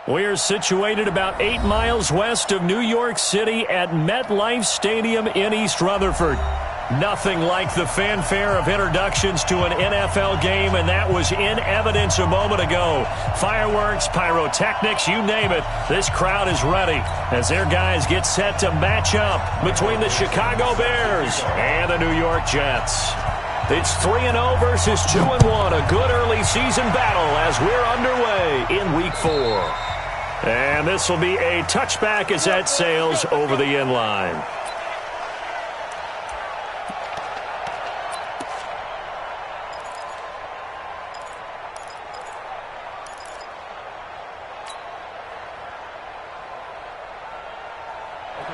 We're situated about 8 miles west of New York City at MetLife Stadium in East Rutherford. Nothing like the fanfare of introductions to an NFL game, and that was in evidence a moment ago. Fireworks, pyrotechnics, you name it. This crowd is ready as their guys get set to match up between the Chicago Bears and the New York Jets. It's 3-0 versus 2-1, a good early season battle as we're underway in Week 4. And this will be a touchback as that sails over the end line.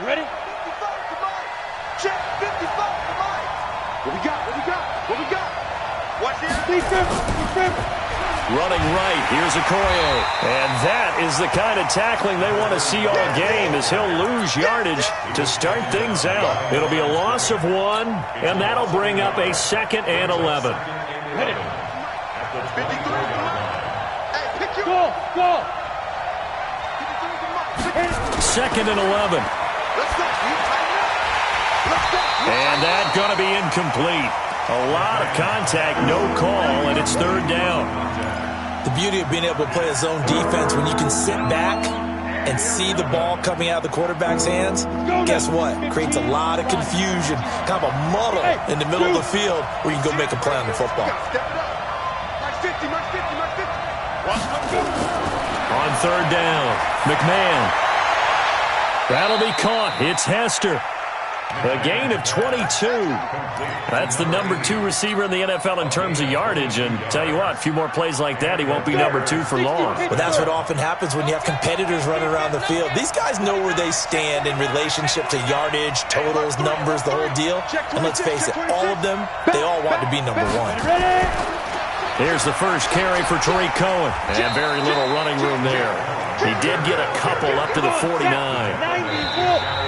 Ready? 55 to Mike. Check. 55 to Mike. What we got? What we got? Watch this. Defense. Running right. Here's Okoye. And that is the kind of tackling they want to see all game as he'll lose yardage to start things out. It'll be a loss of 1, and that'll bring up a 2nd and 11. Hit it. 53 to Mike. Hey, pick your go. 53 to Mike. 2nd and 11. And that's going to be incomplete. A lot of contact, no call, and it's 3rd down. The beauty of being able to play a zone defense when you can sit back and see the ball coming out of the quarterback's hands, guess what? Creates a lot of confusion, kind of a muddle in the middle of the field where you can go make a play on the football. On 3rd down, McMahon. That'll be caught. It's Hester. A gain of 22. That's the number 2 receiver in the NFL in terms of yardage. And tell you what, a few more plays like that, he won't be number 2 for long. But that's what often happens when you have competitors running around the field. These guys know where they stand in relationship to yardage, totals, numbers, the whole deal. And let's face it, all of them, they all want to be number 1. Here's the first carry for Tariq Cohen. And very little running room there. He did get a couple up to the 49.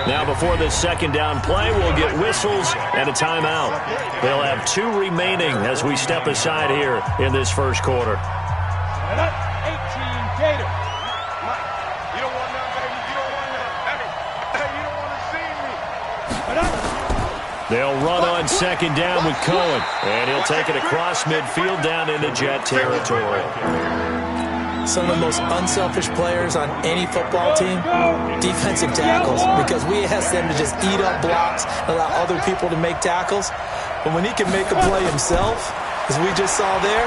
Now before this 2nd down play, we'll get whistles and a timeout. They'll have 2 remaining as we step aside here in this first quarter. 18 Gator. Mike, you don't want none, baby. You don't want none. Hey, you don't want to see me. They'll run on 2nd down with Cohen. And he'll take it across midfield down into Jet territory. Some of the most unselfish players on any football team, defensive tackles, because we ask them to just eat up blocks, allow other people to make tackles. But when he can make a play himself, as we just saw there,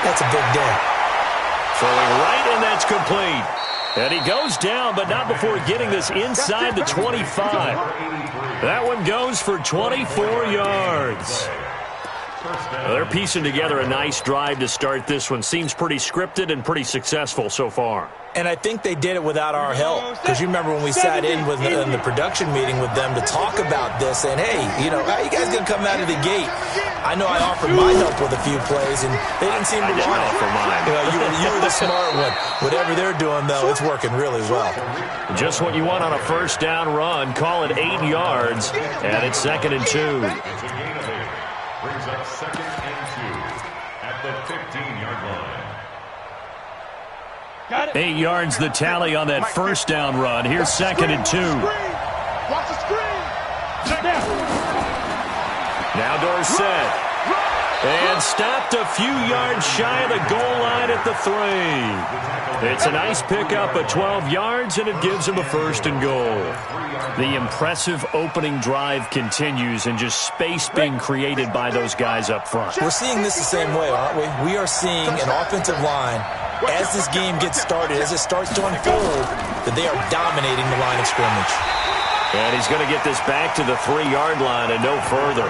that's a big day. Throwing right, and that's complete. And he goes down, but not before getting this inside the 25. That one goes for 24 yards. They're piecing together a nice drive to start this one. Seems pretty scripted and pretty successful so far. And I think they did it without our help. Because you remember when we sat in the production meeting with them to talk about this, saying, hey, how are you guys going to come out of the gate? I know I offered my help with a few plays, and they didn't seem to want it. Offer mine. You were the smart one. Whatever they're doing, though, it's working really well. Just what you want on a 1st down run. Call it 8 yards, and it's 2nd and 2. Brings up 2nd and 2 at the 15-yard line. 8 yards the tally on that 1st down run. Here's 2nd and 2. Watch the screen. Check down. Now Dorsett. And stopped a few yards shy of the goal line at the 3. It's a nice pickup of 12 yards, and it gives him a 1st and goal. The impressive opening drive continues, and just space being created by those guys up front. We're seeing this the same way, aren't we? We are seeing an offensive line, as this game gets started, as it starts to unfold, that they are dominating the line of scrimmage. And he's going to get this back to the 3-yard line and no further.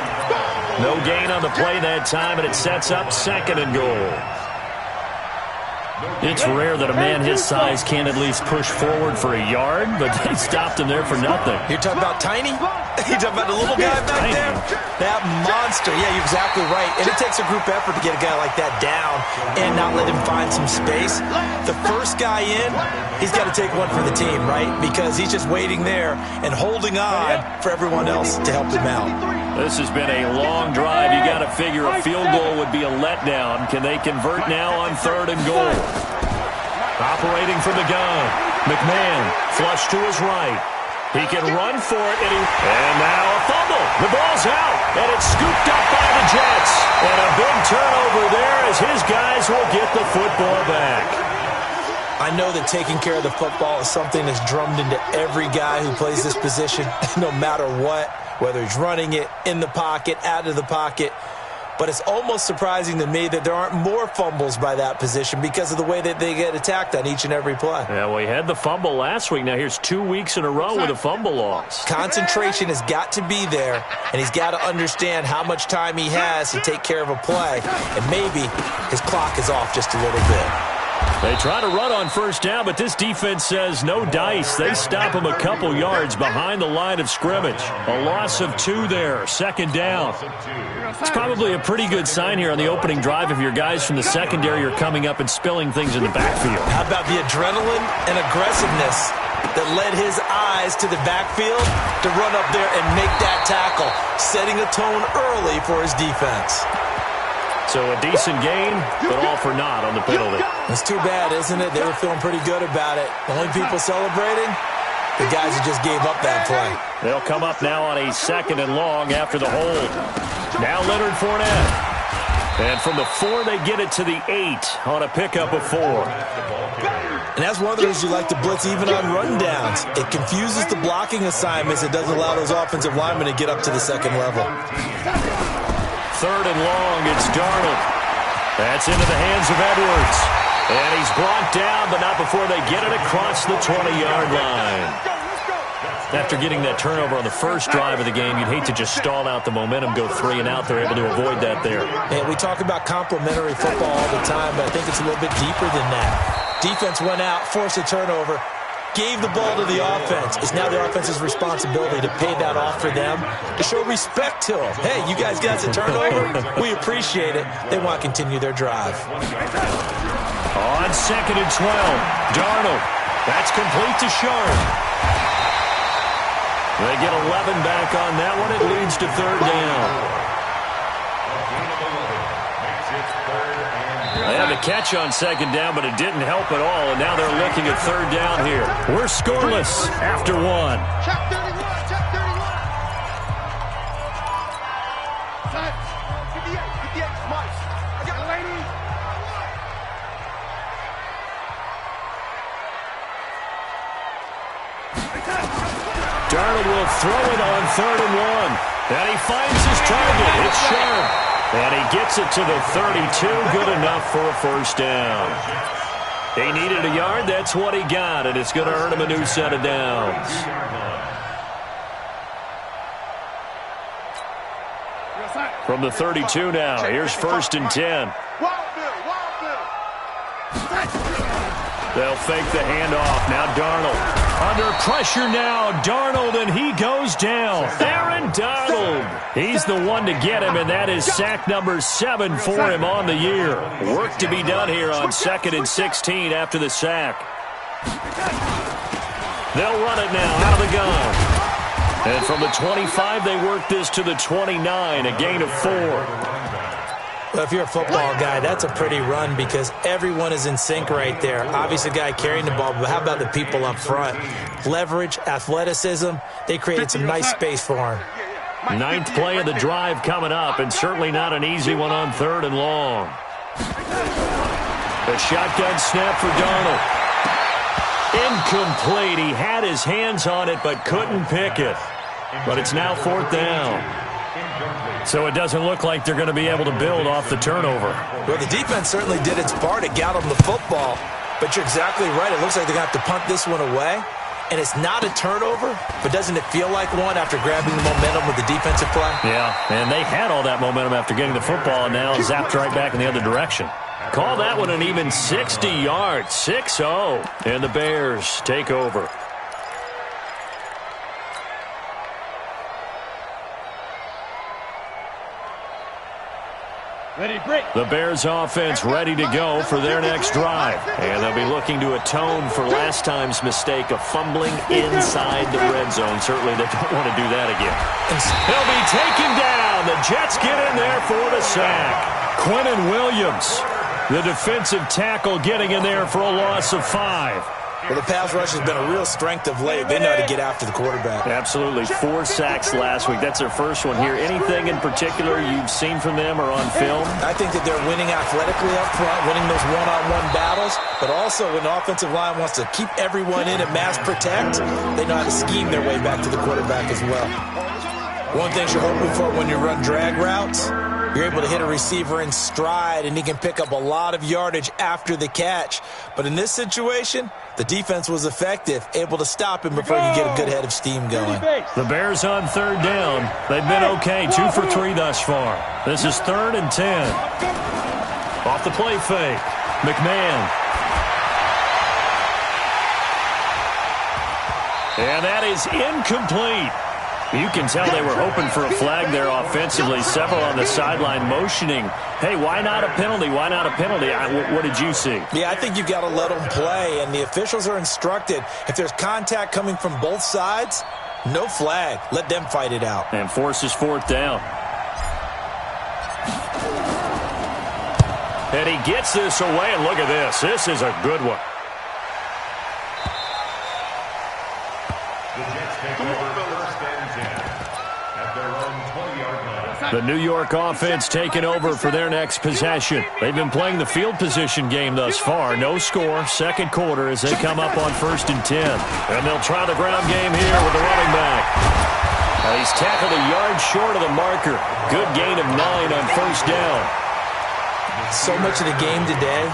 No gain on the play that time, and it sets up 2nd and goal. It's rare that a man his size can't at least push forward for a yard, but they stopped him there for nothing. You're talking about tiny? You're talking about the little guy back there? That monster. Yeah, you're exactly right. And it takes a group effort to get a guy like that down and not let him find some space. The first guy in, he's got to take one for the team, right? Because he's just waiting there and holding on for everyone else to help him out. This has been a long drive. You got to figure a field goal would be a letdown. Can they convert now on 3rd and goal? Operating from the gun. McMahon flush to his right. He can run for it, and now a fumble. The ball's out, and it's scooped up by the Jets. And a big turnover there as his guys will get the football back. I know that taking care of the football is something that's drummed into every guy who plays this position, no matter what, whether he's running it, in the pocket, out of the pocket. But it's almost surprising to me that there aren't more fumbles by that position because of the way that they get attacked on each and every play. Yeah, well, he had the fumble last week. Now here's 2 weeks in a row with a fumble loss. Concentration has got to be there, and he's got to understand how much time he has to take care of a play. And maybe his clock is off just a little bit. They try to run on first down, but this defense says no dice. They stop him a couple yards behind the line of scrimmage. A loss of 2 there, second down. It's probably a pretty good sign here on the opening drive if your guys from the secondary are coming up and spilling things in the backfield. How about the adrenaline and aggressiveness that led his eyes to the backfield to run up there and make that tackle, setting a tone early for his defense. So a decent game, but all for naught on the penalty. It's too bad, isn't it? They were feeling pretty good about it. The only people celebrating, the guys who just gave up that play. They'll come up now on a 2nd and long after the hold. Now Leonard Fournette. And from the 4, they get it to the 8 on a pickup of 4. And that's one of those you like to blitz even on rundowns. It confuses the blocking assignments. It doesn't allow those offensive linemen to get up to the second level. 3rd and long, it's Darnold. That's into the hands of Edwards. And he's brought down, but not before they get it across the 20-yard line. After getting that turnover on the first drive of the game, you'd hate to just stall out the momentum, go 3 and out. They're able to avoid that there. And we talk about complementary football all the time, but I think it's a little bit deeper than that. Defense went out, forced a turnover, gave the ball to the offense. It's now the offense's responsibility to pay that off for them, to show respect to them. Hey, you guys got a turnover? We appreciate it. They want to continue their drive. On 2nd and 12, Darnold. That's complete to Sharp. They get 11 back on that one. It leads to 3rd down. They had a catch on 2nd down, but it didn't help at all, and now they're looking at 3rd down here. We're scoreless after 1. Check 31, check 31. Time. 58, Mike. I got a lady. Darnold will throw it on 3rd and 1. And he finds his target. It's Sharp. And he gets it to the 32. Good enough for a 1st down. He needed a yard. That's what he got. And it's going to earn him a new set of downs. From the 32 now. Here's 1st and 10. They'll fake the handoff. Now Darnold. Under pressure now. Darnold, and he goes down. Aaron Donald. He's the one to get him, and that is sack number 7 for him on the year. Work to be done here on 2nd and 16 after the sack. They'll run it now out of the gun. And from the 25, they work this to the 29, a gain of 4. Well, if you're a football guy, that's a pretty run because everyone is in sync right there. Obviously, the guy carrying the ball, but how about the people up front? Leverage, athleticism, they created some nice space for him. 9th play of the drive coming up, and certainly not an easy one on 3rd and long. The shotgun snap for Donald. Incomplete. He had his hands on it, but couldn't pick it. But it's now 4th down. So it doesn't look like they're going to be able to build off the turnover. Well, the defense certainly did its part to get them the football. But you're exactly right. It looks like they're going to have to punt this one away. And it's not a turnover, but doesn't it feel like one after grabbing the momentum with the defensive play? Yeah, and they had all that momentum after getting the football, and now zapped right back in the other direction. Call that one an even 60 yards, 6-0, and the Bears take over. The Bears offense ready to go for their next drive. And they'll be looking to atone for last time's mistake of fumbling inside the red zone. Certainly they don't want to do that again. He'll be taken down. The Jets get in there for the sack. Quinnen Williams The defensive tackle getting in there for a loss of 5. Well, the pass rush has been a real strength of late. They know how to get after the quarterback. Absolutely. 4 sacks last week. That's their first one here. Anything in particular you've seen from them or on film? I think that they're winning athletically up front, winning those one-on-one battles, but also when the offensive line wants to keep everyone in and mass protect, they know how to scheme their way back to the quarterback as well. One thing you're hoping for when you run drag routes, you're able to hit a receiver in stride, and he can pick up a lot of yardage after the catch. But in this situation, the defense was effective, able to stop him before you get a good head of steam going. The Bears on 3rd down. They've been okay, 2 for 3 thus far. This is 3rd and 10. Off the play fake. McMahon. And that is incomplete. You can tell they were hoping for a flag there offensively. Several on the sideline motioning, hey, why not a penalty? Why not a penalty? What did you see? Yeah, I think you've got to let them play, and the officials are instructed. If there's contact coming from both sides, no flag. Let them fight it out. And forces 4th down. And he gets this away, and look at this. This is a good one. The New York offense taking over for their next possession. They've been playing the field position game thus far. No score, second quarter as they come up on 1st and 10. And they'll try the ground game here with the running back. He's tackled a yard short of the marker. Good gain of 9 on 1st down. So much of the game today,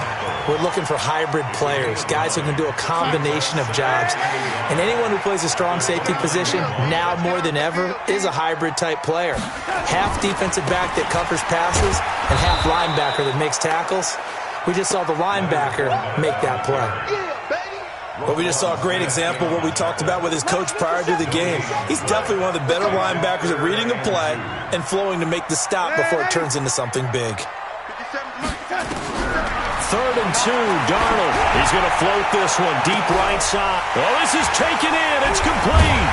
we're looking for hybrid players, guys who can do a combination of jobs. And anyone who plays a strong safety position, now more than ever, is a hybrid-type player. Half defensive back that covers passes and half linebacker that makes tackles. We just saw the linebacker make that play. Well, we just saw a great example of what we talked about with his coach prior to the game. He's definitely one of the better linebackers at reading a play and flowing to make the stop before it turns into something big. 3rd and 2, Darnold. He's going to float this one deep right side. Oh, this is taken in. It's complete.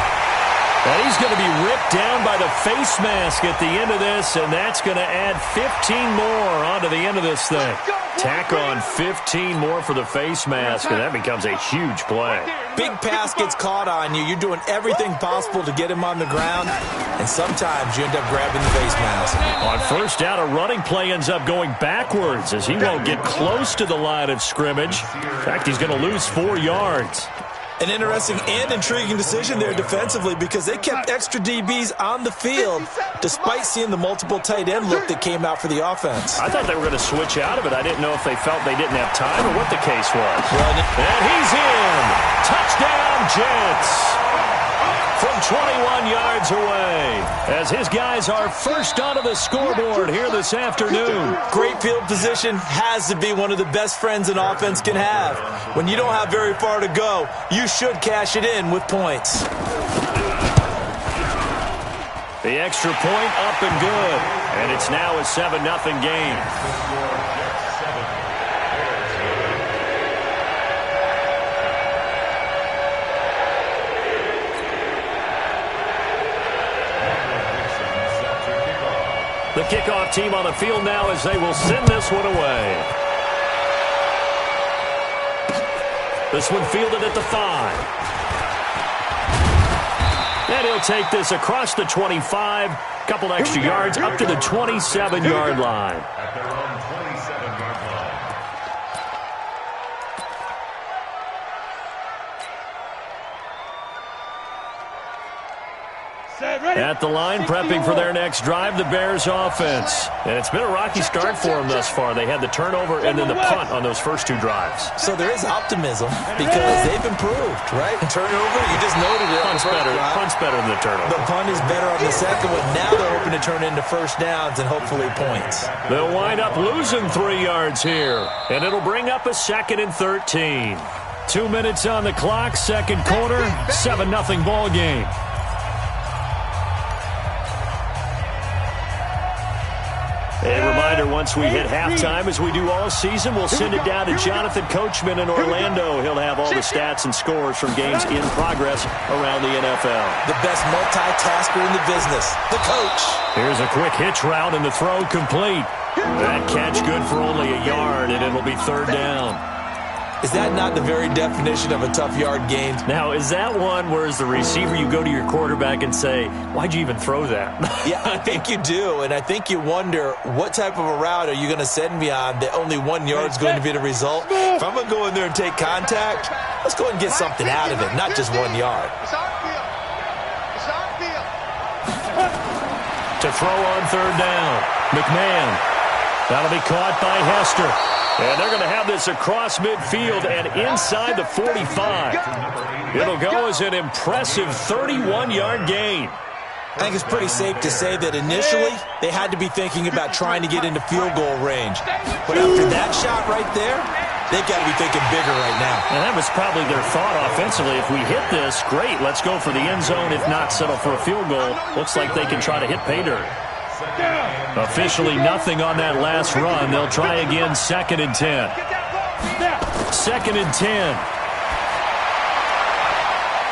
And he's going to be ripped down by the face mask at the end of this, and that's going to add 15 more onto the end of this thing. Tack on 15 more for the face mask, and that becomes a huge play. Big pass gets caught on you. You're doing everything possible to get him on the ground, and sometimes you end up grabbing the face mask. On 1st down, a running play ends up going backwards as he won't get close to the line of scrimmage. In fact, he's going to lose 4 yards. An interesting and intriguing decision there defensively because they kept extra DBs on the field despite seeing the multiple tight end look that came out for the offense. I thought they were going to switch out of it. I didn't know if they felt they didn't have time or what the case was. And he's in. Touchdown, Jets. From 21 yards away as his guys are first onto the scoreboard here this afternoon. Great field position has to be one of the best friends an offense can have. When you don't have very far to go, you should cash it in with points. The extra point up and good. And it's now a 7-0 game. The kickoff team on the field now as they will send this one away. This one fielded at the 5. And he'll take this across the 25. Couple extra yards up to the 27-yard line. At their own 27-yard line. At the line, prepping for their next drive, the Bears offense. And it's been a rocky start for them thus far. They had the turnover and then the punt on those first 2 drives. So there is optimism because they've improved, right? Turnover, you just noted it. Punt's better than the turnover. The punt is better on the second one. Now they're hoping to turn into first downs and hopefully points. They'll wind up losing 3 yards here. And it'll bring up a 2nd and 13. 2 minutes on the clock, second quarter, 7-0 ball game. A reminder, once we hit halftime, as we do all season, we'll send it down to Jonathan Coachman in Orlando. He'll have all the stats and scores from games in progress around the NFL. The best multitasker in the business, the coach. Here's a quick hitch route and the throw complete. That catch good for only a yard, and it'll be third down. Is that not the very definition of a tough yard gain? Now, is that one where as the receiver you go to your quarterback and say, why'd you even throw that? Yeah, I think you do, and I think you wonder what type of a route are you going to send me on that only 1 yard is going to be the result? If I'm going to go in there and take contact, let's go and get something out of it, not just 1 yard. It's our field. It's our field. To throw on third down, McMahon. That'll be caught by Hester. And they're going to have this across midfield and inside the 45. It'll go as an impressive 31-yard gain. I think it's pretty safe to say that initially they had to be thinking about trying to get into field goal range. But after that shot right there, they've got to be thinking bigger right now. And that was probably their thought offensively. If we hit this, great, let's go for the end zone. If not, settle for a field goal. Looks like they can try to hit pay dirt. Officially nothing on that last run. They'll try again, 2nd and 10. 2nd and 10.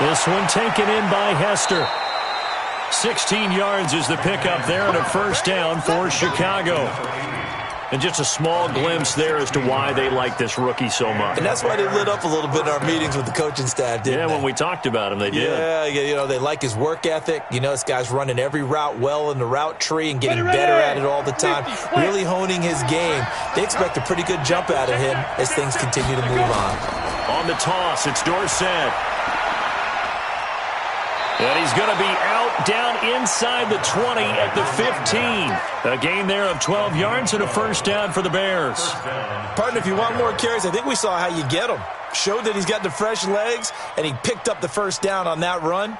This one taken in by Hester. 16 yards is the pickup there and a first down for Chicago. And just a small glimpse there as to why they like this rookie so much. And that's why they lit up a little bit in our meetings with the coaching staff, didn't they? When we talked about him, they did. Yeah, you know, they like his work ethic. You know, this guy's running every route well in the route tree and getting better at it all the time, really honing his game. They expect a pretty good jump out of him as things continue to move on. On the toss, it's Dorsett. And he's going to be out down inside the 20 at the 15. A gain there of 12 yards and a first down for the Bears. Partner, if you want more carries, I think we saw how you get them. Showed that he's got the fresh legs, and he picked up the first down on that run.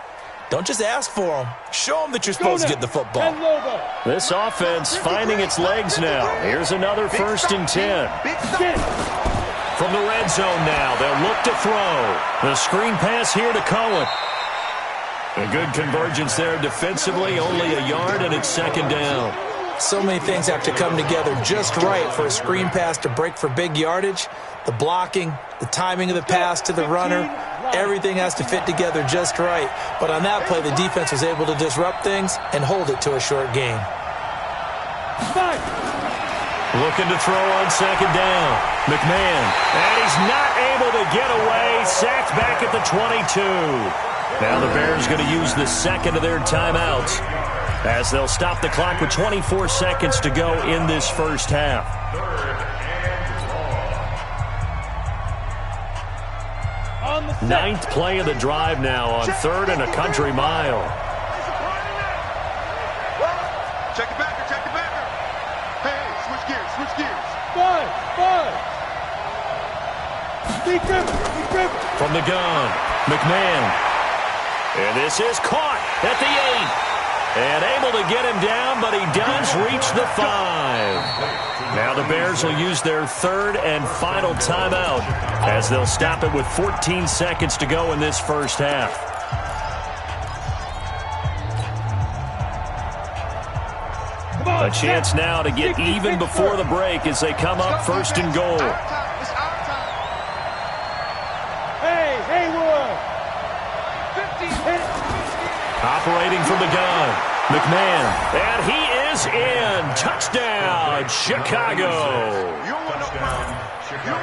Don't just ask for them. Show them that you're supposed to get the football. This offense finding its legs now. Here's another 1st and 10. From the red zone now, they'll look to throw. The screen pass here to Cohen. A good convergence there defensively, only a yard, and it's 2nd down. So many things have to come together just right for a screen pass to break for big yardage. The blocking, the timing of the pass to the runner, everything has to fit together just right. But on that play, the defense was able to disrupt things and hold it to a short gain. Looking to throw on 2nd down. McMahon, and he's not able to get away. Sacked back at the 22. Now the Bears going to use the second of their timeouts as they'll stop the clock with 24 seconds to go in this first half. 9th play of the drive now on 3rd and a country mile. Check it backer, check it backer. Hey, switch gears, switch gears. From the gun, McMahon. And this is caught at the 8. And able to get him down, but he does reach the 5. Now the Bears will use their 3rd and final timeout as they'll stop it with 14 seconds to go in this first half. A chance now to get even before the break as they come up 1st and goal. Operating from the gun, McMahon, and he is in. Touchdown, Chicago.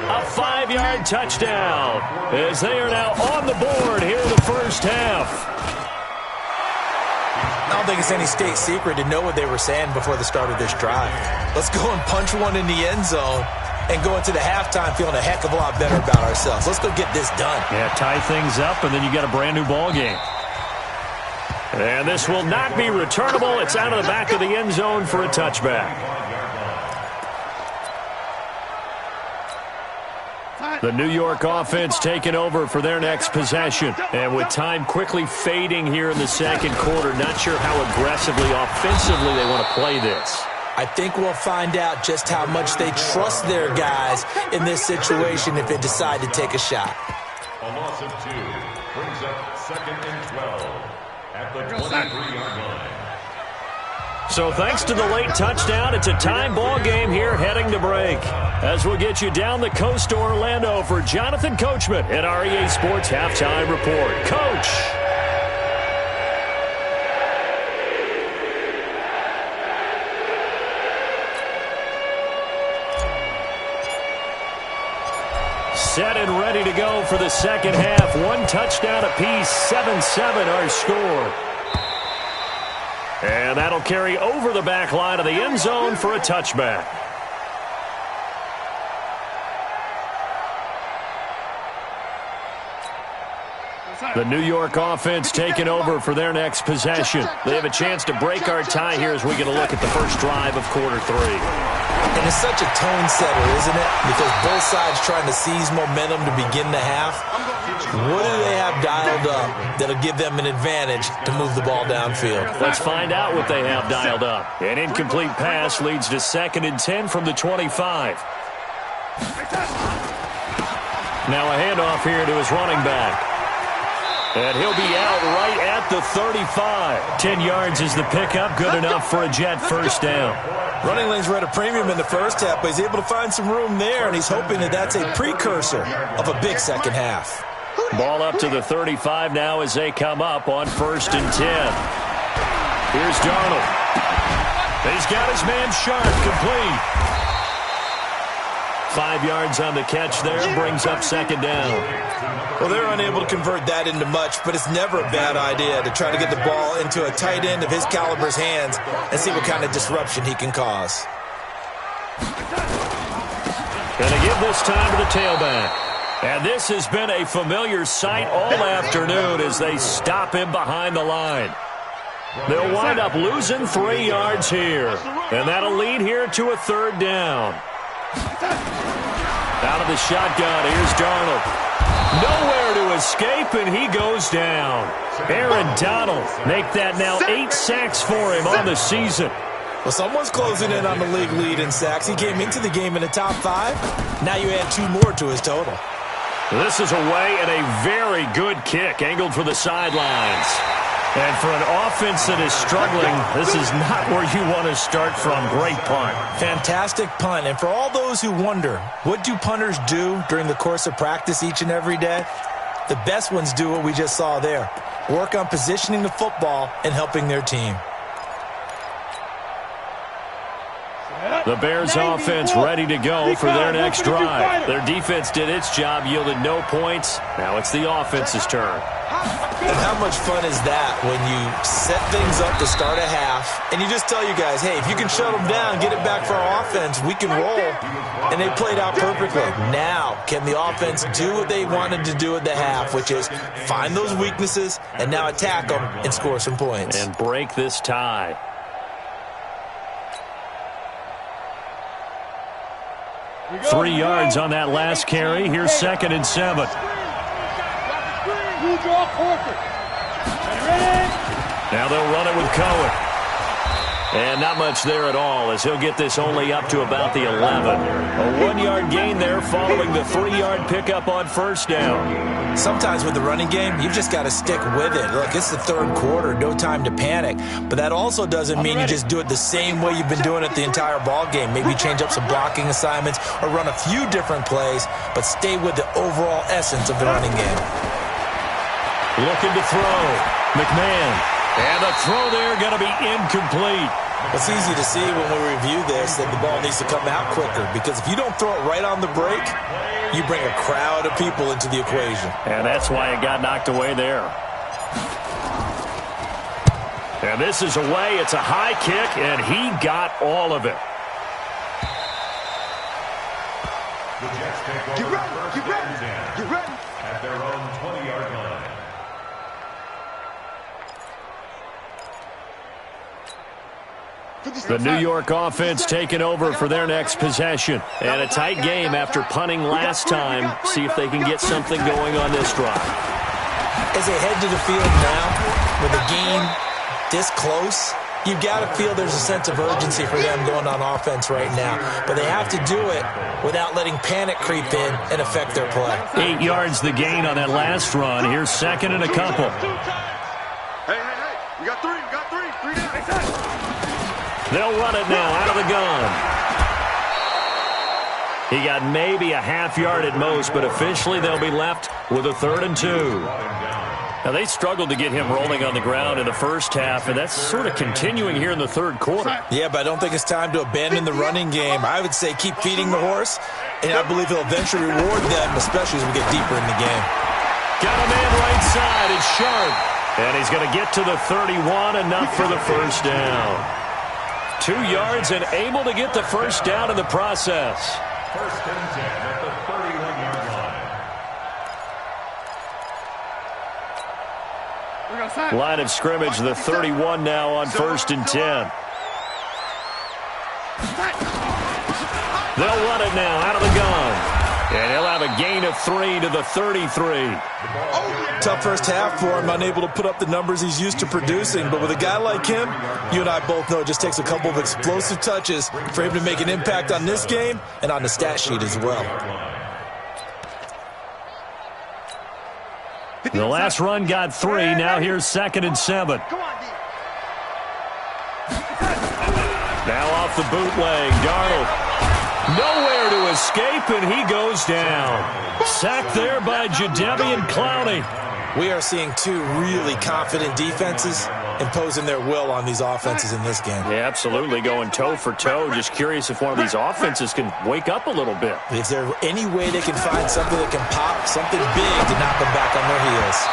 A 5-yard touchdown as they are now on the board here in the first half. I don't think it's any state secret to know what they were saying before the start of this drive. Let's go and punch one in the end zone and go into the halftime feeling a heck of a lot better about ourselves. Let's go get this done. Yeah, tie things up, and then you got a brand-new ball game. And this will not be returnable. It's out of the back of the end zone for a touchback. The New York offense taking over for their next possession. And with time quickly fading here in the second quarter, not sure how aggressively, offensively they want to play this. I think we'll find out just how much they trust their guys in this situation if they decide to take a shot. A loss of 2 brings up 2nd and 12 at the 23-yard line. So thanks to the late touchdown, it's a time ball game here heading to break. As we'll get you down the coast to Orlando for Jonathan Coachman at our EA Sports Halftime Report. Coach! set and ready to go for the second half. One touchdown apiece, 7-7 our score. And that'll carry over the back line of the end zone for a touchback. The New York offense taking over for their next possession. They have a chance to break our tie here as we get a look at the first drive of quarter 3. And it's such a tone setter, isn't it? Because both sides trying to seize momentum to begin the half. What do they have dialed up that'll give them an advantage to move the ball downfield? Let's find out what they have dialed up. An incomplete pass leads to 2nd and 10 from the 25. Now a handoff here to his running back. And he'll be out right at the 35. 10 yards is the pickup. Good enough for a Jet first down. Running lanes were at a premium in the first half, but he's able to find some room there, and he's hoping that that's a precursor of a big second half. Ball up to the 35 now as they come up on 1st and 10. Here's Darnold. He's got his man sharp, complete. 5 yards on the catch there, brings up 2nd down. Well, they're unable to convert that into much, but it's never a bad idea to try to get the ball into a tight end of his caliber's hands and see what kind of disruption he can cause. Going to give this time to the tailback. And this has been a familiar sight all afternoon as they stop him behind the line. They'll wind up losing 3 yards here. And that'll lead here to a 3rd down. Out of the shotgun, here's Darnold. Nowhere to escape, and he goes down. Aaron Donald make that now 8 sacks for him on the season. Well, someone's closing in on the league lead in sacks. He came into the game in the top 5. Now you add 2 more to his total. This is away and a very good kick, angled for the sidelines. And for an offense that is struggling, this is not where you want to start from. Great punt. Fantastic punt. And for all those who wonder, what do punters do during the course of practice each and every day? The best ones do what we just saw there. Work on positioning the football and helping their team. The Bears offense ready to go for their next drive. Their defense did its job, yielded no points. Now it's the offense's turn. And how much fun is that when you set things up to start a half and you just tell you guys, hey, if you can shut them down, get it back for our offense, we can roll. And they played out perfectly. Now, can the offense do what they wanted to do at the half, which is find those weaknesses and now attack them and score some points. And break this tie. Three yards on that last carry. Here's 2nd and 7. Now they'll run it with Cohen. And not much there at all as he'll get this only up to about the 11. A 1-yard gain there following the 3-yard pickup on 1st down. Sometimes with the running game, you've just got to stick with it. Look, it's the 3rd quarter, no time to panic. But that also doesn't mean you just do it the same way you've been doing it the entire ball game. Maybe change up some blocking assignments or run a few different plays, but stay with the overall essence of the running game. Looking to throw. McMahon. And the throw there going to be incomplete. It's easy to see when we review this that the ball needs to come out quicker, because if you don't throw it right on the break, you bring a crowd of people into the equation. And that's why it got knocked away there. And this is away. It's a high kick, and he got all of it. The Jets take over first and 10 at their own 20-yard line. The New York offense taking over for their next possession. And a tight game after punting last time. See if they can get something going on this drive. As they head to the field now, with a game this close, you've got to feel there's a sense of urgency for them going on offense right now. But they have to do it without letting panic creep in and affect their play. 8 yards the gain on that last run. Here's 2nd and a couple. Hey, we got 3 down. They'll run it now out of the gun. He got maybe a half yard at most, but officially they'll be left with a 3rd and 2. Now, they struggled to get him rolling on the ground in the first half, and that's sort of continuing here in the third quarter. Yeah, but I don't think it's time to abandon the running game. I would say keep feeding the horse, and I believe he'll eventually reward them, especially as we get deeper in the game. Got a man right side. It's Sharp. And he's going to get to the 31, enough for the first down. 2 yards and able to get the first down in the process. First and 10 at the 31-yard line. Line of scrimmage, the 31 now on first and 10. They'll run it now out of the gun. And he'll have a gain of 3 to the 33. Tough first half for him, unable to put up the numbers he's used to producing. But with a guy like him, you and I both know it just takes a couple of explosive touches for him to make an impact on this game and on the stat sheet as well. The last run got 3. Now here's 2nd and 7. Now off the bootleg, Darnold. Nowhere to escape, and he goes down. Sacked there by Jadeveon Clowney. We are seeing two really confident defenses imposing their will on these offenses in this game. Yeah, absolutely, going toe for toe. Just curious if one of these offenses can wake up a little bit. Is there any way they can find something that can pop, something big to knock them back on their heels?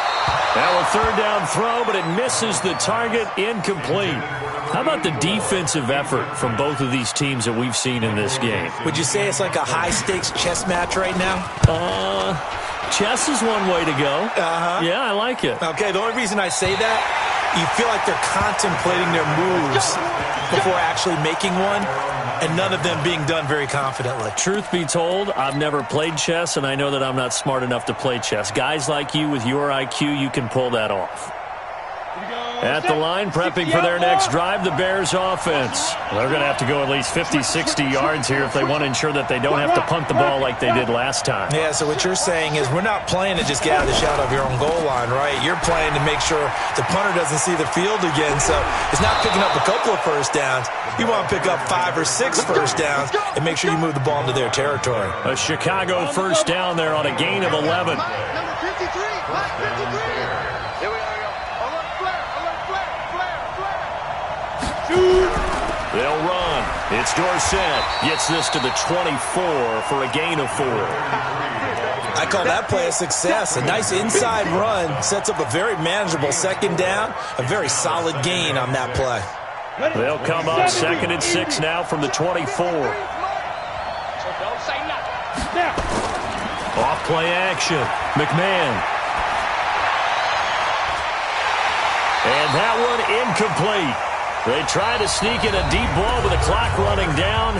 Now a third down throw, but it misses the target, incomplete. How about the defensive effort from both of these teams that we've seen in this game? Would you say it's like a high-stakes chess match right now? Chess is one way to go. Yeah, I like it. Okay, the only reason I say that, you feel like they're contemplating their moves before actually making one, and none of them being done very confidently. Truth be told, I've never played chess, and I know that I'm not smart enough to play chess. Guys like you with your IQ, you can pull that off. At the line, prepping for their next drive, the Bears offense. They're going to have to go at least 50, 60 yards here if they want to ensure that they don't have to punt the ball like they did last time. Yeah, so what you're saying is we're not playing to just get out of the shadow of your own goal line, right? You're playing to make sure the punter doesn't see the field again. So it's not picking up a couple of first downs. You want to pick up 5 or 6 first downs and make sure you move the ball into their territory. A Chicago first down there on a gain of 11. Number 53, Mike 53. Here we are. They'll run. It's Dorsett. Gets this to the 24 for a gain of 4. I call that play a success. A nice inside run sets up a very manageable second down. A very solid gain on that play. They'll come up 2nd and 6 now from the 24. Off play action. McMahon. And that one incomplete. They try to sneak in a deep ball with the clock running down,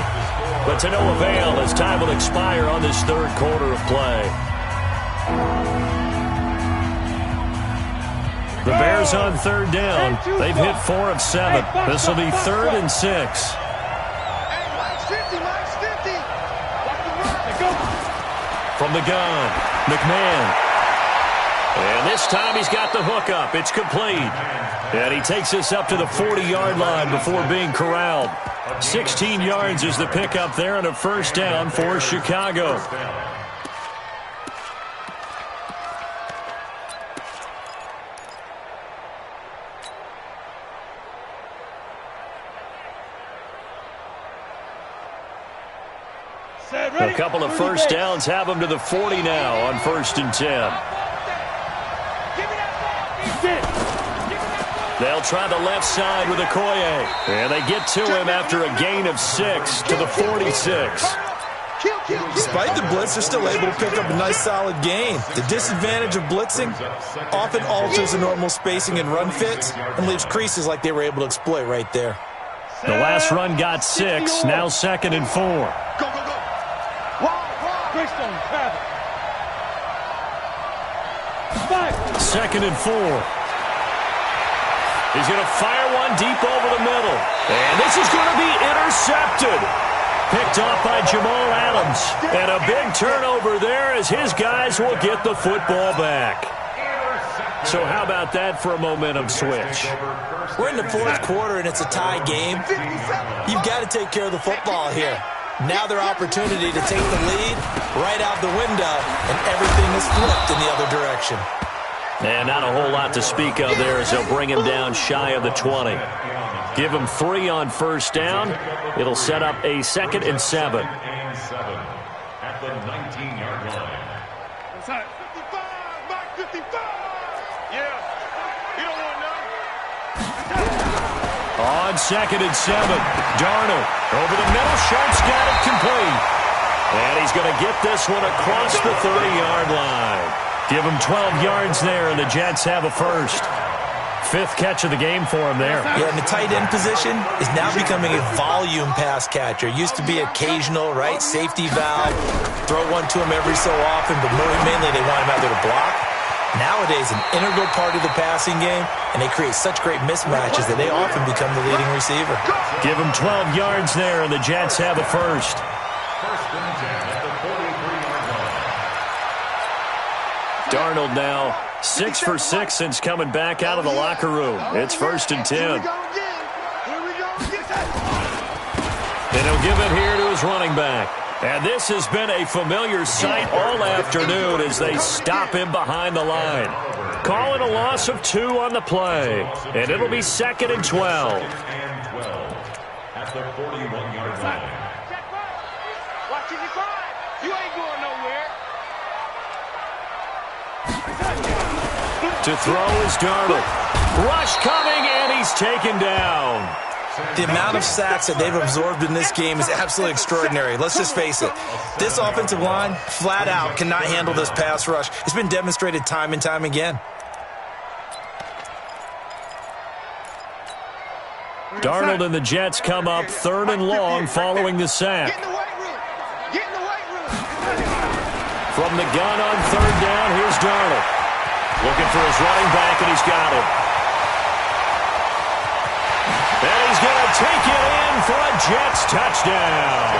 but to no avail as time will expire on this third quarter of play. The Bears on third down. They've hit 4 of 7. This will be 3rd and 6. From the gun, McMahon. And this time he's got the hook up. It's complete. And he takes us up to the 40-yard line before being corralled. 16 yards is the pickup there and a first down for Chicago. A couple of first downs have them to the 40 now on 1st and 10. They'll try the left side with Okoye. And they get to him after a gain of 6 to the 46. Despite the blitz, they're still able to pick up a nice solid gain. The disadvantage of blitzing often alters the normal spacing and run fits and leaves creases like they were able to exploit right there. The last run got 6, now 2nd and 4. Go, go, go. Second and 4. He's going to fire one deep over the middle. And this is going to be intercepted. Picked off by Jamal Adams. And a big turnover there as his guys will get the football back. So how about that for a momentum switch? We're in the 4th quarter and it's a tie game. You've got to take care of the football here. Now their opportunity to take the lead right out the window, and everything is flipped in the other direction. And not a whole lot to speak of there as they'll bring him down shy of the 20. Give him 3 on first down. It'll set up a 2nd and 7. At the 19-yard line. 55, Mike 55. Yeah, you don't want none. On 2nd and 7, Darnold over the middle. Sharp's got it complete. And he's going to get this one across the 30-yard line. Give him 12 yards there, and the Jets have a first. 5th catch of the game for him there. Yeah, and the tight end position is now becoming a volume pass catcher. Used to be occasional, right? Safety valve. Throw one to him every so often, but mainly they want him out there to block. Nowadays, an integral part of the passing game, and they create such great mismatches that they often become the leading receiver. Give him 12 yards there, and the Jets have a first. First and 10 at the 43-yard line. Darnold now 6 for 6 since coming back out of the locker room. It's 1st and 10. Here we go again. And he'll give it here to his running back. And this has been a familiar sight all afternoon as they stop him behind the line. Calling a loss of 2 on the play. And it'll be 2nd and 12. At the 41-yard line. Watch it, you ain't going nowhere. To throw is Darnold. Rush coming, and he's taken down. The amount of sacks that they've absorbed in this game is absolutely extraordinary. Let's just face it. This offensive line, flat out, cannot handle this pass rush. It's been demonstrated time and time again. Darnold and the Jets come up 3rd and long following the sack. Get in the weight room. Get in the weight room. From the gun on 3rd down, here's Darnold. Looking for his running back, and he's got him. And he's going to take it in for a Jets touchdown.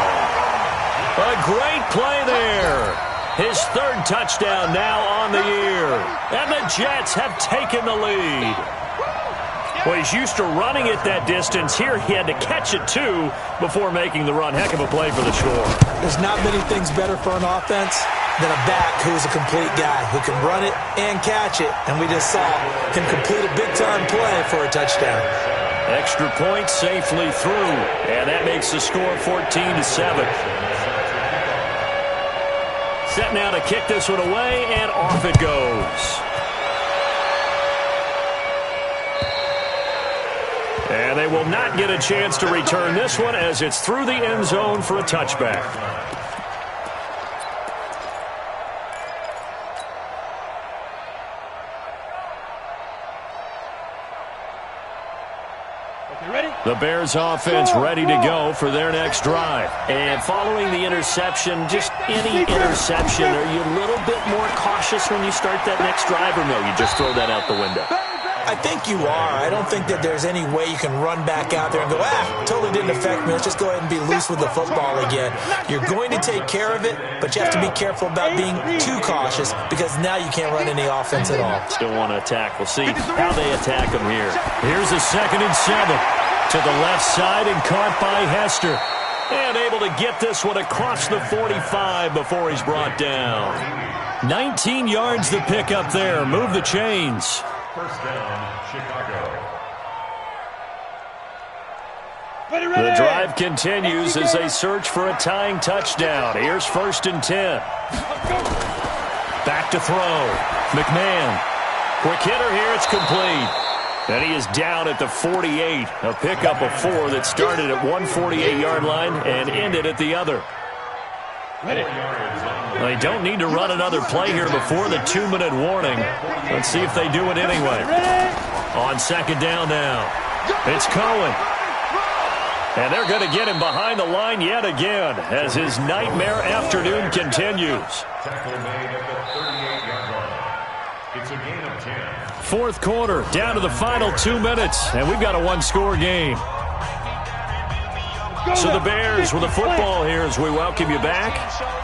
A great play there. His 3rd touchdown now on the year. And the Jets have taken the lead. Well, he's used to running it that distance. Here he had to catch it, too, before making the run. Heck of a play for the score. There's not many things better for an offense than a back who's a complete guy who can run it and catch it. And we just saw him complete a big-time play for a touchdown. Extra point safely through. And that makes the score 14-7. Set now to kick this one away, and off it goes. And they will not get a chance to return this one as it's through the end zone for a touchback. The Bears offense ready to go for their next drive. And following the interception, just any interception, are you a little bit more cautious when you start that next drive, or no, you just throw that out the window? I think you are. I don't think that there's any way you can run back out there and go, totally didn't affect me. Let's just go ahead and be loose with the football again. You're going to take care of it, but you have to be careful about being too cautious because now you can't run any offense at all. Still want to attack. We'll see how they attack them here. Here's a 2nd and 7 to the left side and caught by Hester. And able to get this one across the 45 before he's brought down. 19 yards the pick up there. Move the chains. First down, Chicago. The drive continues as they search for a tying touchdown. Here's 1st and 10. Back to throw. McMahon. Quick hitter here. It's complete. And he is down at the 48. A pickup of 4 that started at one 48-yard line and ended at the other. They don't need to run another play here before the 2-minute warning. Let's see if they do it anyway. On 2nd down now. It's Cohen. And they're going to get him behind the line yet again as his nightmare afternoon continues. Tackle made at the 38-yard line. It's a gain of 10. 4th quarter, down to the final 2 minutes, and we've got a one-score game. So the Bears with the football here as we welcome you back.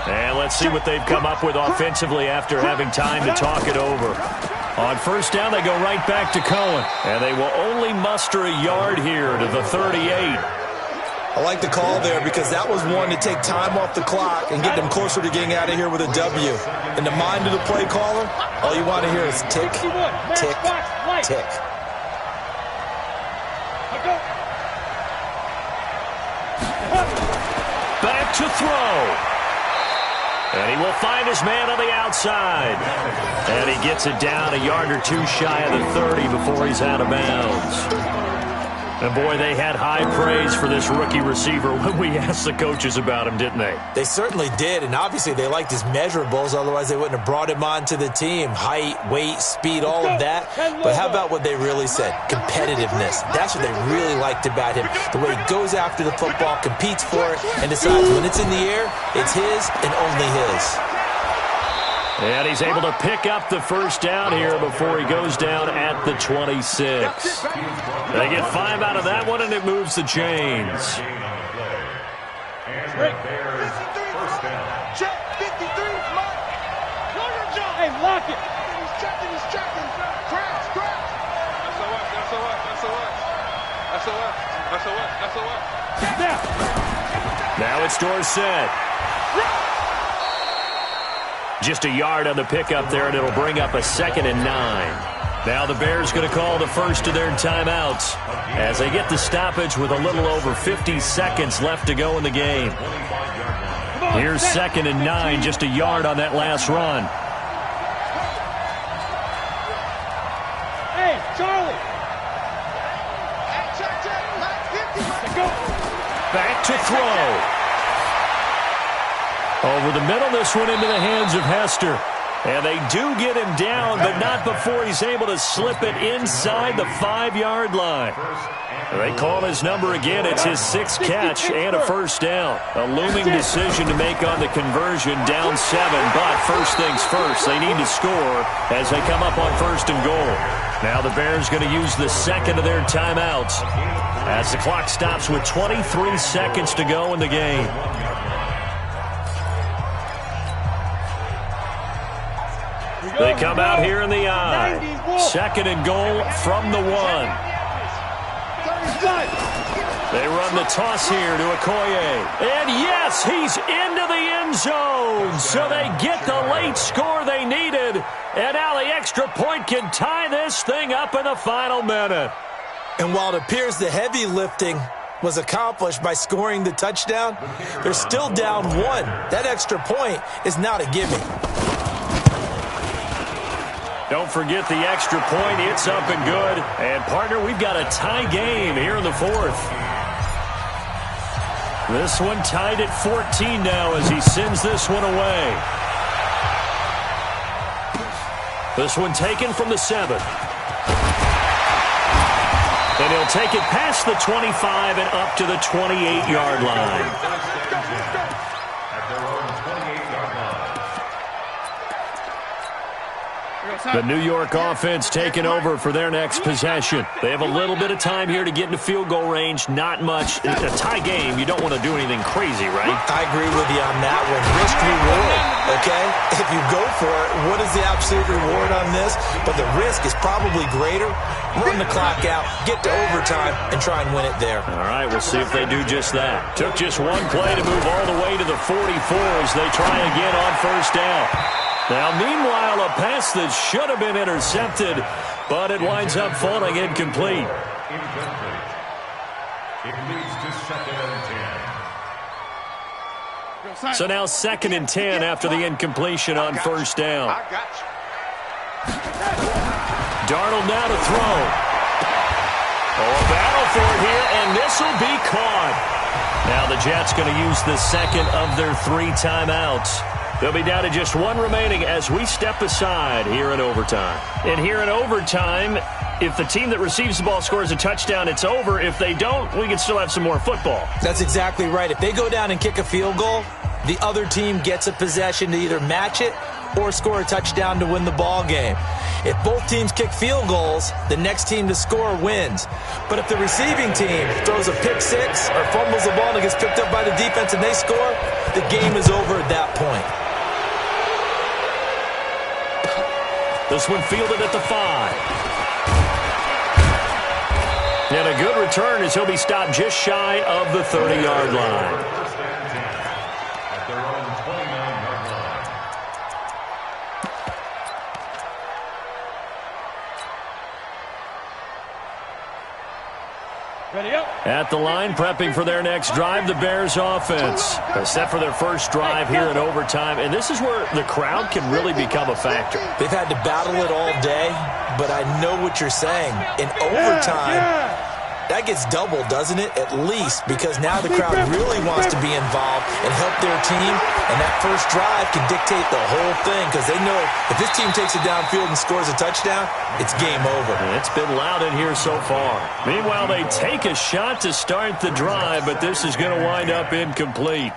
And let's see what they've come up with offensively after having time to talk it over. On 1st down, they go right back to Cohen. And they will only muster a yard here to the 38. I like the call there because that was one to take time off the clock and get them closer to getting out of here with a W. In the mind of the play caller, all you want to hear is tick, tick, tick. Back to throw. And he will find his man on the outside. And he gets it down a yard or two shy of the 30 before he's out of bounds. And, boy, they had high praise for this rookie receiver when we asked the coaches about him, didn't they? They certainly did, and obviously they liked his measurables. Otherwise, they wouldn't have brought him onto the team. Height, weight, speed, all of that. But how about what they really said? Competitiveness. That's what they really liked about him. The way he goes after the football, competes for it, and decides when it's in the air, it's his and only his. And he's able to pick up the first down here before he goes down at the 26. They get 5 out of that one, and it moves the chains. Check 53, Mike. Hey, lock it. He's checking. Crash. That's a what. Now it's Dorsett. Just a yard on the pickup there, and it'll bring up a 2nd and 9. Now the Bears going to call the first of their timeouts as they get the stoppage with a little over 50 seconds left to go in the game. Here's 2nd and 9, just a yard on that last run. Hey, Charlie. Back to throw. Over the middle, this one into the hands of Hester. And they do get him down, but not before he's able to slip it inside the 5-yard line. They call his number again. It's his 6th catch and a first down. A looming decision to make on the conversion, down 7. But first things first, they need to score as they come up on 1st and goal. Now the Bears going to use the second of their timeouts as the clock stops with 23 seconds to go in the game. They come out here in the I. 2nd and goal from the 1. They run the toss here to Okoye. And yes, he's into the end zone. So they get the late score they needed. And now the extra point can tie this thing up in the final minute. And while it appears the heavy lifting was accomplished by scoring the touchdown, they're still down 1. That extra point is not a gimme. Don't forget the extra point. It's up and good. And, partner, we've got a tie game here in the 4th. This one tied at 14 now as he sends this one away. This one taken from the 7. And he'll take it past the 25 and up to the 28-yard line. The New York offense taking over for their next possession. They have a little bit of time here to get into field goal range. Not much. A tie game, you don't want to do anything crazy, right? I agree with you on that one. Risk-reward, okay? If you go for it, what is the absolute reward on this? But the risk is probably greater. Run the clock out, get to overtime, and try and win it there. All right, we'll see if they do just that. Took just one play to move all the way to the 44 as they try again on 1st down. Now, meanwhile, a pass that should have been intercepted, but it winds up falling incomplete. It leads to 2nd and 10. So now 2nd and 10 after the incompletion on 1st down. I got you. Darnold now to throw. Oh, a battle for it here, and this will be caught. Now the Jets going to use the 2nd of their 3 timeouts. They'll be down to just 1 remaining as we step aside here in overtime. And here in overtime, if the team that receives the ball scores a touchdown, it's over. If they don't, we can still have some more football. That's exactly right. If they go down and kick a field goal, the other team gets a possession to either match it or score a touchdown to win the ball game. If both teams kick field goals, the next team to score wins. But if the receiving team throws a pick 6 or fumbles the ball and it gets picked up by the defense and they score, the game is over at that point. This one fielded at the 5. And a good return as he'll be stopped just shy of the 30-yard line. First and 10 at their own 29-yard line. Ready up. At the line, prepping for their next drive, the Bears offense. Set for their first drive here in overtime. And this is where the crowd can really become a factor. They've had to battle it all day, but I know what you're saying. In overtime, that gets doubled, doesn't it? At least, because now the crowd really wants to be involved and help their team, and that first drive can dictate the whole thing because they know if this team takes it downfield and scores a touchdown, it's game over. And it's been loud in here so far. Meanwhile, they take a shot to start the drive, but this is going to wind up incomplete.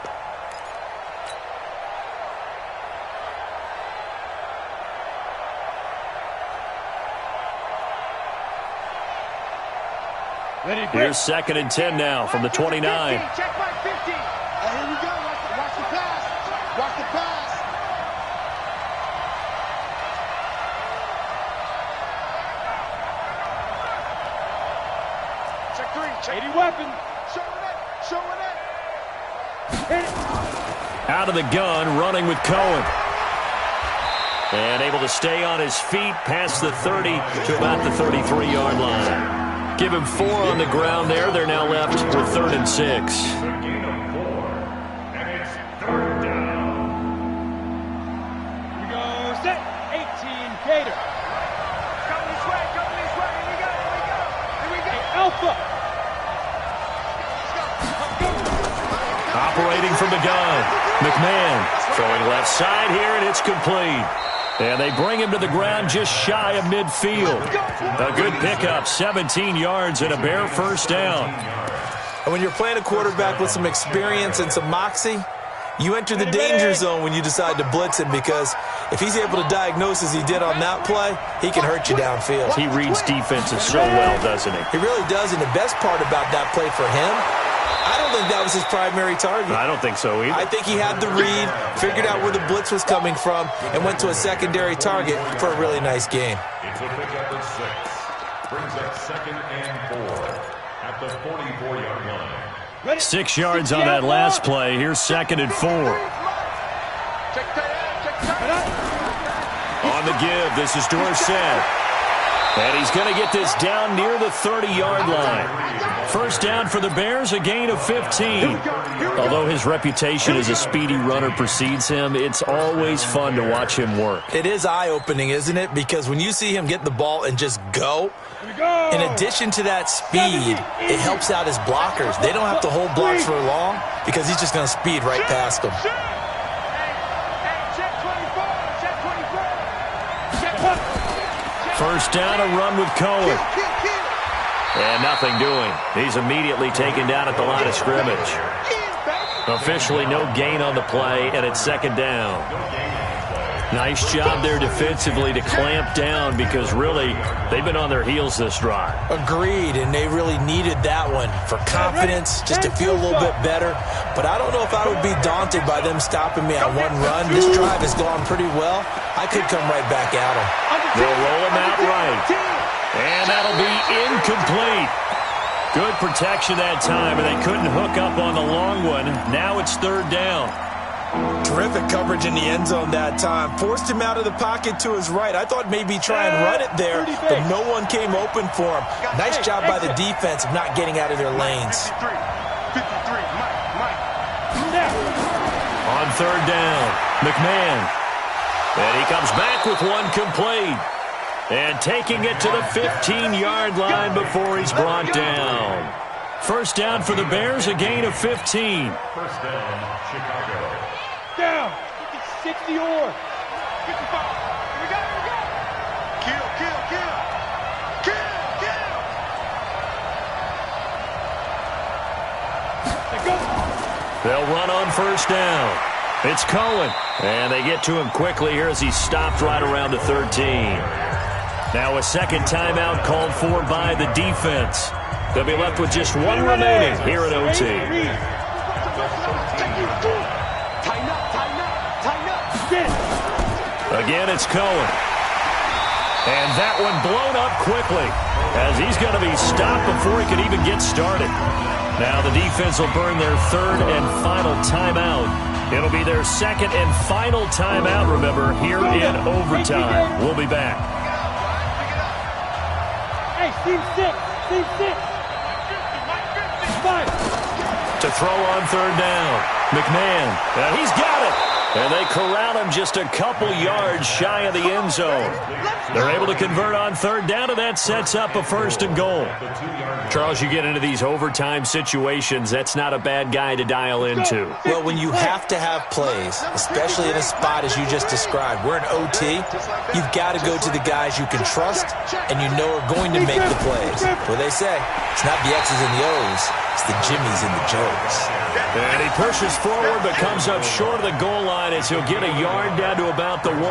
Here's 2nd and 10 now from the 29. Check by 50. Here we go. Watch the pass. Watch the pass. Check 3. Check 80 weapon. Showing it. Showing it. Hit it. Out of the gun, running with Cohen. And able to stay on his feet past the 30 to about the 33-yard line. Give him 4 on the ground there. They're now left with 3rd and 6. A gain of 4, and it's 3rd down. Here we go. Set. 18. Gator. Come this way. Come this way. Here we go. Here we go. Here we go. Hey, Alpha. Operating from the gun. McMahon throwing left side here, and it's complete. And they bring him to the ground just shy of midfield. A good pickup, 17 yards and a Bear first down. And when you're playing a quarterback with some experience and some moxie, you enter the danger zone when you decide to blitz him because if he's able to diagnose as he did on that play, he can hurt you downfield. He reads defenses so well, doesn't he? He really does, and the best part about that play for him, I don't think that was his primary target. I don't think so either. I think he had the read, figured out where the blitz was coming from, and went to a secondary target for a really nice game. It's a pickup of 6. Brings up 2nd and 4 at the 44-yard line. 6 yards on that last play. Here's 2nd and 4. Check tight. Check tight. On the give, this is Dorsett. And he's going to get this down near the 30-yard line. First down for the Bears, a gain of 15. Although his reputation as a speedy runner precedes him, it's always fun to watch him work. It is eye-opening, isn't it? Because when you see him get the ball and just go, in addition to that speed, it helps out his blockers. They don't have to hold blocks for long because he's just going to speed right past them. First down, a run with Cohen. And nothing doing. He's immediately taken down at the line of scrimmage. Officially no gain on the play, and it's 2nd down. Nice job there defensively to clamp down because really they've been on their heels this drive. Agreed, and they really needed that one for confidence, just to feel a little bit better. But I don't know if I would be daunted by them stopping me on one run. This drive has gone pretty well. I could come right back at them. They'll roll him out right. And that'll be incomplete. Good protection that time, and they couldn't hook up on the long one. Now it's 3rd down. Terrific coverage in the end zone that time. Forced him out of the pocket to his right. I thought maybe try and run it there, but no one came open for him. Nice job by the defense of not getting out of their lanes. 53, Mike. On 3rd down, McMahon. And he comes back with one complete. And taking it to the 15-yard line before he's brought down. First down for the Bears, a gain of 15. First down, Chicago. Down. 60 or. 55. Here we go. Kill. They'll run on first down. It's Cohen. And they get to him quickly here as he's stopped right around the 13. Now a second timeout called for by the defense. They'll be left with just one remaining here at OT. Again, it's Cohen. And that one blown up quickly as he's going to be stopped before he can even get started. Now the defense will burn their third and final timeout. It'll be their second and final timeout, remember, here in overtime. We'll be back. Hey, team 6. Team 6. 5. To throw on third down. McMahon. He's got it. And they corral him just a couple yards shy of the end zone. They're able to convert on third down, and that sets up a first and goal. Charles, you get into these overtime situations, that's not a bad guy to dial into. Well, when you have to have plays, especially in a spot as you just described, we're in OT, you've got to go to the guys you can trust and you know are going to make the plays. What they say, it's not the X's and the O's, it's the Jimmies and the Joes. And he pushes forward but comes up short of the goal line as he'll get a yard down to about the 1.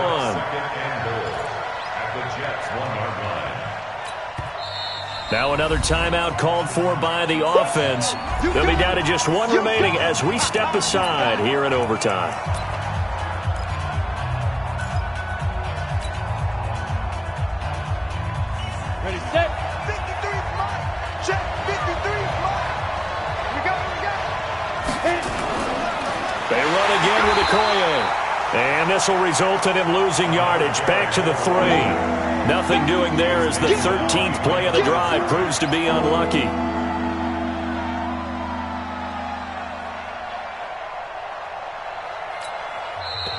Now another timeout called for by the offense. They'll be down to just one remaining as we step aside here in overtime. Ready, set. 53 is mine. Check. 53 is mine. We got it. They run again with Okoye. And this will result in him losing yardage back to the 3. Nothing doing there as the 13th play of the drive proves to be unlucky.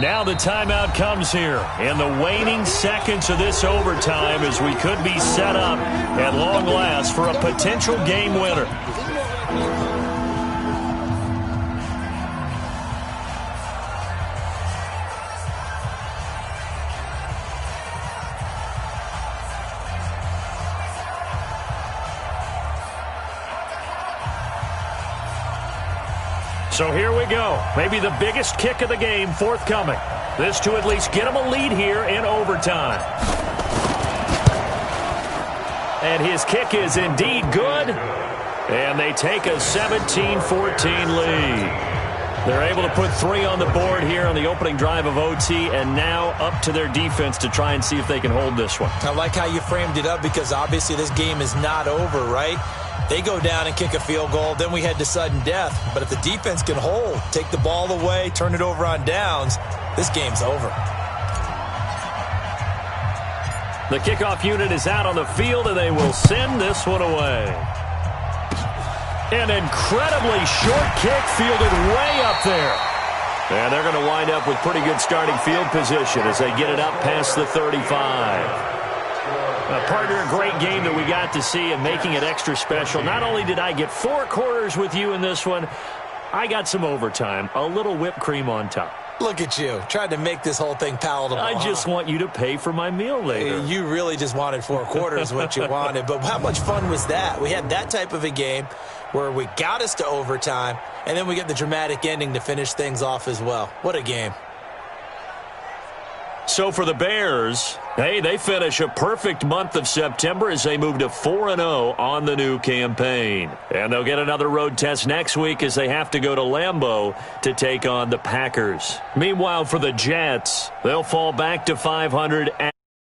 Now the timeout comes here in the waning seconds of this overtime as we could be set up at long last for a potential game winner. So here we go. Maybe the biggest kick of the game forthcoming. This to at least get him a lead here in overtime. And his kick is indeed good. And they take a 17-14 lead. They're able to put 3 on the board here on the opening drive of OT, and now up to their defense to try and see if they can hold this one. I like how you framed it up because obviously this game is not over, right? They go down and kick a field goal, then we head to sudden death. But if the defense can hold, take the ball away, turn it over on downs, this game's over. The kickoff unit is out on the field, and they will send this one away. An incredibly short kick fielded way up there. And they're going to wind up with pretty good starting field position as they get it up past the 35. Partner, a great game that we got to see and making it extra special. Not only did I get 4 quarters with you in this one, I got some overtime, a little whipped cream on top. Look at you, trying to make this whole thing palatable. I just want you to pay for my meal later. You really just wanted 4 quarters what you wanted, but how much fun was that? We had that type of a game where we got us to overtime, and then we get the dramatic ending to finish things off as well. What a game. So for the Bears, hey, they finish a perfect month of September as they move to 4-0 on the new campaign. And they'll get another road test next week as they have to go to Lambeau to take on the Packers. Meanwhile, for the Jets, they'll fall back to 500 at